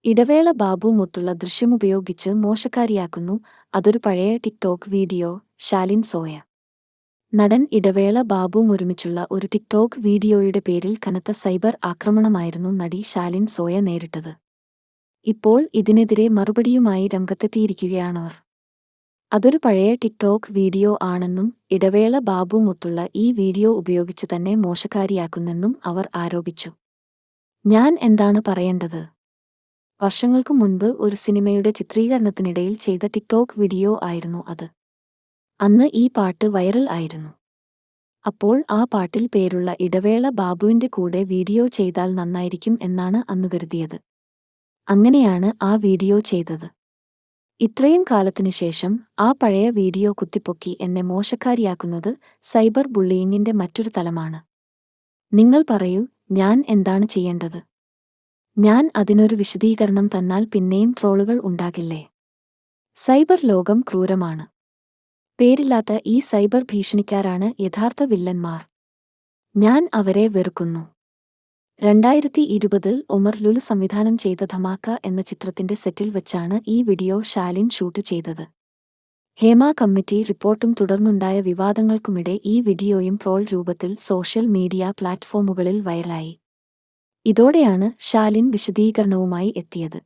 ഇടവേള ബാബുമൊത്തുള്ള ദൃശ്യമുപയോഗിച്ച് മോശക്കാരിയാക്കുന്നു. അതൊരു പഴയ ടിക്ടോക്ക് വീഡിയോ. ശാലിൻ സോയ. നടൻ ഇടവേള ബാബുവുമൊരുമിച്ചുള്ള ഒരു ടിക്ടോക്ക് വീഡിയോയുടെ പേരിൽ കനത്ത സൈബർ ആക്രമണമായിരുന്നു നടി ശാലിൻ സോയ നേരിട്ടത്. ഇപ്പോൾ ഇതിനെതിരെ മറുപടിയുമായി രംഗത്തെത്തിയിരിക്കുകയാണവർ. അതൊരു പഴയ ടിക്ടോക്ക് വീഡിയോ ആണെന്നും ഇടവേള ബാബുവുമൊത്തുള്ള ഈ വീഡിയോ ഉപയോഗിച്ച് തന്നെ മോശക്കാരിയാക്കുന്നെന്നും അവർ ആരോപിച്ചു. ഞാൻ എന്താണ് പറയേണ്ടത്? വർഷങ്ങൾക്കു മുൻപ് ഒരു സിനിമയുടെ ചിത്രീകരണത്തിനിടയിൽ ചെയ്ത ടിക്ടോക്ക് വീഡിയോ ആയിരുന്നു അത്. അന്ന് ഈ പാട്ട് വൈറൽ ആയിരുന്നു. അപ്പോൾ ആ പാട്ടിൽ പേരുള്ള ഇടവേള ബാബുവിന്റെ കൂടെ വീഡിയോ ചെയ്താൽ നന്നായിരിക്കും എന്നാണ് അന്നു കരുതിയത്. അങ്ങനെയാണ് ആ വീഡിയോ ചെയ്തത്. ഇത്രയും കാലത്തിനു ശേഷം ആ പഴയ വീഡിയോ കുത്തിപ്പൊക്കി എന്നെ മോശക്കാരിയാക്കുന്നത് സൈബർ ബുള്ളിയിങ്ങിന്റെ മറ്റൊരു തലമാണ്. നിങ്ങൾ പറയൂ, ഞാൻ എന്താണ് ചെയ്യേണ്ടത്? ഞാൻ അതിനൊരു വിശദീകരണം തന്നാൽ പിന്നെയും ട്രോളുകൾ ഉണ്ടാകില്ലേ? സൈബർ ലോകം ക്രൂരമാണ്. പേരില്ലാത്ത ഈ സൈബർ ഭീഷണിക്കാരാണ് യഥാർത്ഥ വില്ലന്മാർ. ഞാൻ അവരെ വെറുക്കുന്നു. 2020 ഒമർ ലുലു സംവിധാനം ചെയ്ത ധമാക്ക എന്ന ചിത്രത്തിന്റെ സെറ്റിൽ വച്ചാണ് ഈ വീഡിയോ ശാലിൻ ഷൂട്ട് ചെയ്തത്. ഹേമ കമ്മിറ്റി റിപ്പോർട്ടും തുടർന്നുണ്ടായ വിവാദങ്ങൾക്കുമിടെ ഈ വീഡിയോയും ട്രോൾ രൂപത്തിൽ സോഷ്യൽ മീഡിയ പ്ലാറ്റ്ഫോമുകളിൽ വൈറലായി. ഇതോടെയാണ് ശാലിൻ വിശദീകരണവുമായി എത്തിയത്.